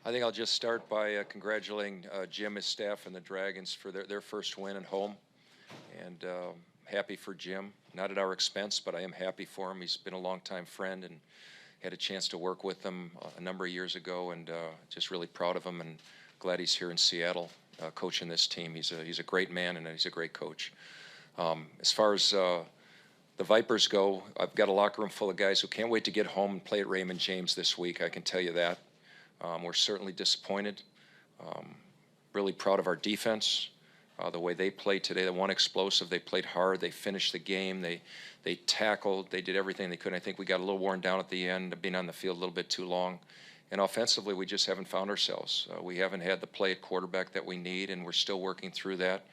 I think I'll just start by congratulating Jim, his staff, and the Dragons for their first win at home. And happy for Jim, not at our expense, but I am happy for him. He's been a longtime friend and had a chance to work with him a number of years ago, and just really proud of him and glad he's here in Seattle coaching this team. He's a great man and he's a great coach. As far as the Vipers go, I've got a locker room full of guys who can't wait to get home and play at Raymond James this week, I can tell you that. We're certainly disappointed. Really proud of our defense, the way they played today. They won explosive. They played hard. They finished the game. They tackled. They did everything they could. I think we got a little worn down at the end, being on the field a little bit too long. And offensively, we just haven't found ourselves. We haven't had the play at quarterback that we need, and we're still working through that.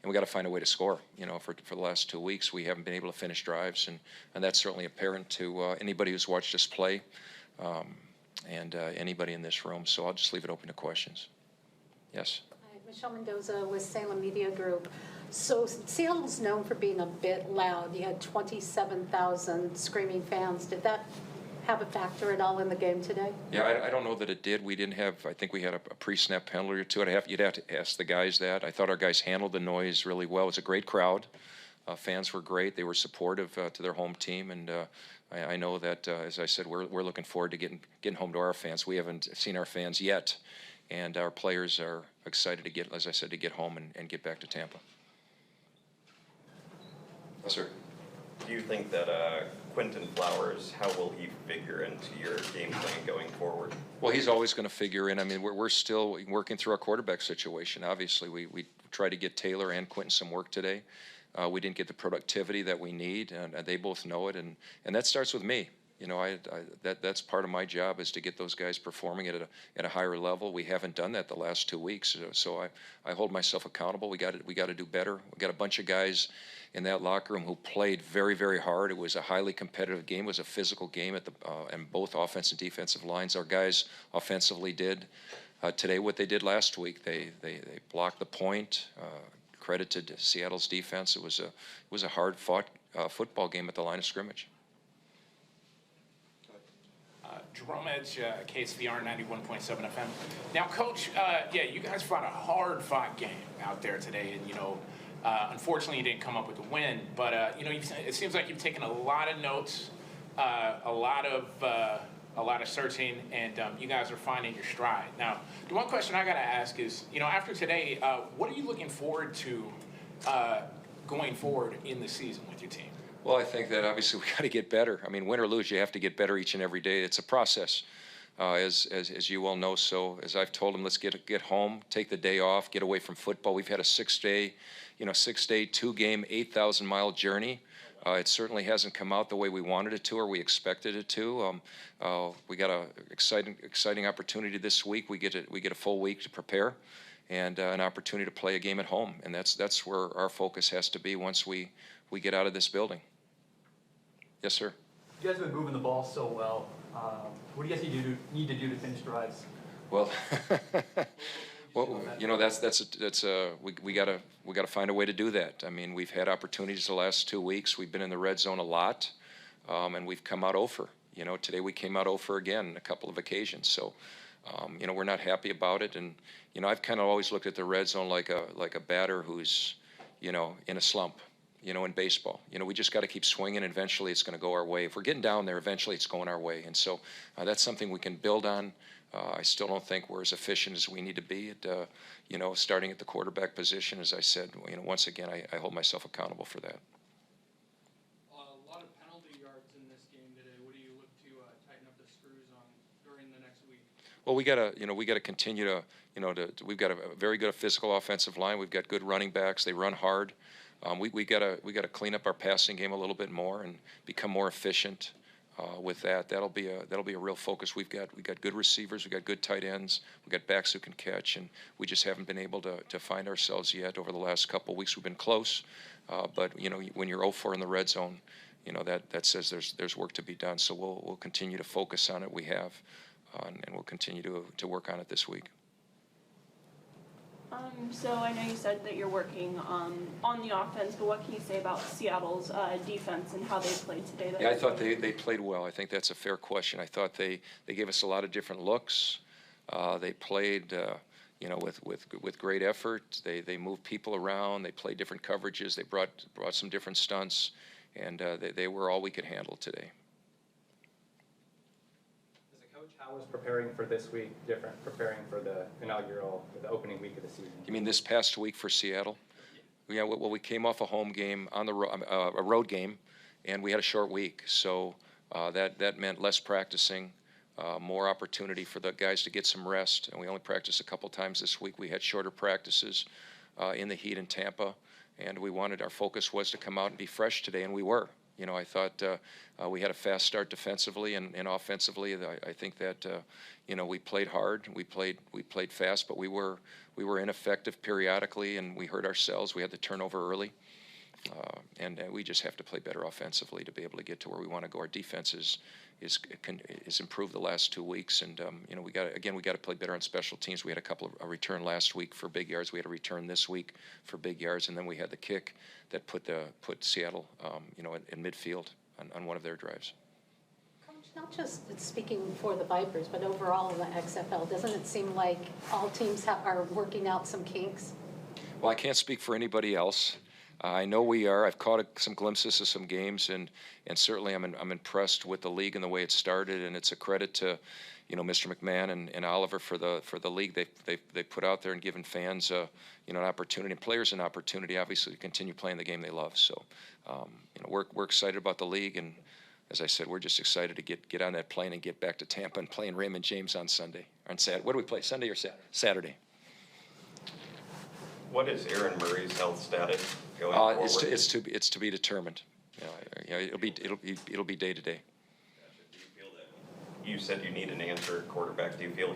And we got to find a way to score. You know, for the last 2 weeks, we haven't been able to finish drives, and that's certainly apparent to anybody who's watched us play. And anybody in this room. So I'll just leave it open to questions. Yes? Hi, Michelle Mendoza with Salem Media Group. So Seattle's known for being a bit loud. You had 27,000 screaming fans. Did that have a factor at all in the game today? Yeah, I don't know that it did. We didn't have, I think we had a pre-snap penalty or two. You'd have to ask the guys that. I thought our guys handled the noise really well. It was a great crowd. Fans were great. They were supportive to their home team, and I know that, as I said, we're looking forward to getting home to our fans. We haven't seen our fans yet, and our players are excited to get, as I said, to get home and get back to Tampa. Yes, sir. Do you think that Quinton Flowers, how will he figure into your game plan going forward? Well, he's always going to figure in. I mean, we're still working through our quarterback situation. Obviously, we tried to get Taylor and Quinton some work today. We didn't get the productivity that we need, and they both know it, and that starts with me. You know, that's part of my job, is to get those guys performing at a higher level. We haven't done that the last 2 weeks, so I hold myself accountable. We got to do better. We got a bunch of guys in that locker room who played very, very hard. It was a highly competitive game. It was a physical game and both offensive and defensive lines. Our guys offensively did today what they did last week. They blocked the point. Credit to Seattle's defense. It was a hard-fought football game at the line of scrimmage. Jerome Edge, KSVR 91.7 FM. Now, Coach, yeah, you guys fought a hard-fought game out there today, and unfortunately, you didn't come up with a win. But it seems like you've taken a lot of notes, a lot of searching, and you guys are finding your stride. Now, the one question I got to ask is, after today, what are you looking forward to going forward in the season with your team? Well, I think that obviously we got to get better. I mean, win or lose, you have to get better each and every day. It's a process, as you all know. So as I've told them, let's get home, take the day off, get away from football. We've had a 6-day, 2-game, 8,000-mile journey. It certainly hasn't come out the way we wanted it to or we expected it to. We got an exciting opportunity this week. We get a full week to prepare, and an opportunity to play a game at home, and that's where our focus has to be once we get out of this building. Yes, sir. You guys have been moving the ball so well. What do you guys need to do to finish drives? Well, we gotta find a way to do that. I mean, we've had opportunities the last 2 weeks. We've been in the red zone a lot, and we've come out 0 for. Today we came out 0 for again a couple of occasions. So, we're not happy about it. And I've kind of always looked at the red zone like a batter who's in a slump. In baseball, we just got to keep swinging, and eventually it's going to go our way. If we're getting down there, eventually it's going our way. And so that's something we can build on. I still don't think we're as efficient as we need to be at, starting at the quarterback position. As I said, once again, I hold myself accountable for that. A lot of penalty yards in this game today. What do you look to tighten up the screws on during the next week? Well, we got to continue to, we've got a very good physical offensive line. We've got good running backs. They run hard. We got to clean up our passing game a little bit more and become more efficient with that. That'll be a real focus. We got good receivers. We got good tight ends. We got backs who can catch, and we just haven't been able to find ourselves yet. Over the last couple of weeks, we've been close, but when you're 0 for in the red zone, that says there's work to be done. So we'll continue to focus on it. We have, and we'll continue to work on it this week. So I know you said that you're working on the offense, but what can you say about Seattle's defense and how they played today? Yeah, I thought they played well. I think that's a fair question. I thought they gave us a lot of different looks. They played, with great effort. They moved people around. They played different coverages. They brought some different stunts, and they were all we could handle today. As a coach, how was preparing for this week different, preparing for the the opening week of the season? You mean this past week for Seattle? Yeah, well, we came off a home game on the a road game, and we had a short week, so that meant less practicing, more opportunity for the guys to get some rest. And we only practiced a couple times this week. We had shorter practices in the heat in Tampa, and our focus was to come out and be fresh today, and we were. I thought we had a fast start defensively and offensively. I think that we played hard, we played fast, but we were ineffective periodically, and we hurt ourselves. We had the turnover early, and we just have to play better offensively to be able to get to where we want to go. Our defense is improved the last 2 weeks, and we got to play better on special teams. We had a couple of return last week for big yards. We had a return this week for big yards, and then we had the kick that put Seattle in midfield on one of their drives. Coach, not just speaking for the Vipers, but overall in the XFL, doesn't it seem like all teams are working out some kinks? Well, I can't speak for anybody else. I know we are. I've caught some glimpses of some games, and certainly I'm impressed with the league and the way it started. And it's a credit to, Mr. McMahon and Oliver for the league they put out there and given fans an opportunity and players an opportunity, obviously, to continue playing the game they love. So, we're excited about the league, and as I said, we're just excited to get on that plane and get back to Tampa and play in Raymond James on Saturday. What do we play? Sunday or Saturday? Saturday. What is Aaron Murray's health status going forward? It's to be determined. It'll be day to day. Do you feel that you said you need an answer at quarterback? Do you feel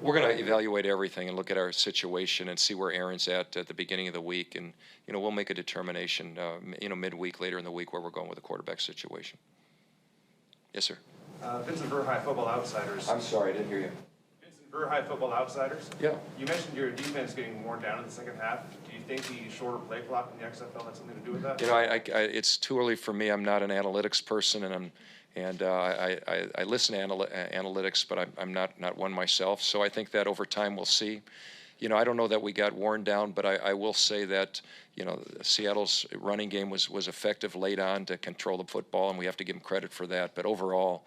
We're going to evaluate everything and look at our situation and see where Aaron's at the beginning of the week, and we'll make a determination midweek, later in the week, where we're going with the quarterback situation. Yes, sir. Vincent Burr, High Football Outsiders. I'm sorry, I didn't hear you. Vincent Burr, High Football Outsiders. Yeah. You mentioned your defense getting worn down in the second half. Do you think the shorter play clock in the XFL had something to do with that? It's too early for me. I'm not an analytics person, and I listen to analytics, but I'm not one myself. So I think that over time we'll see. I don't know that we got worn down, but I will say that Seattle's running game was effective late on to control the football, and we have to give them credit for that. But overall,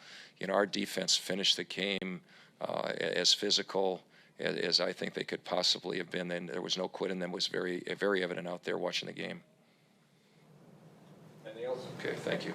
our defense finished the game as physical as I think they could possibly have been. And there was no quit in them. It was very evident out there watching the game. Anything else? Okay, thank you.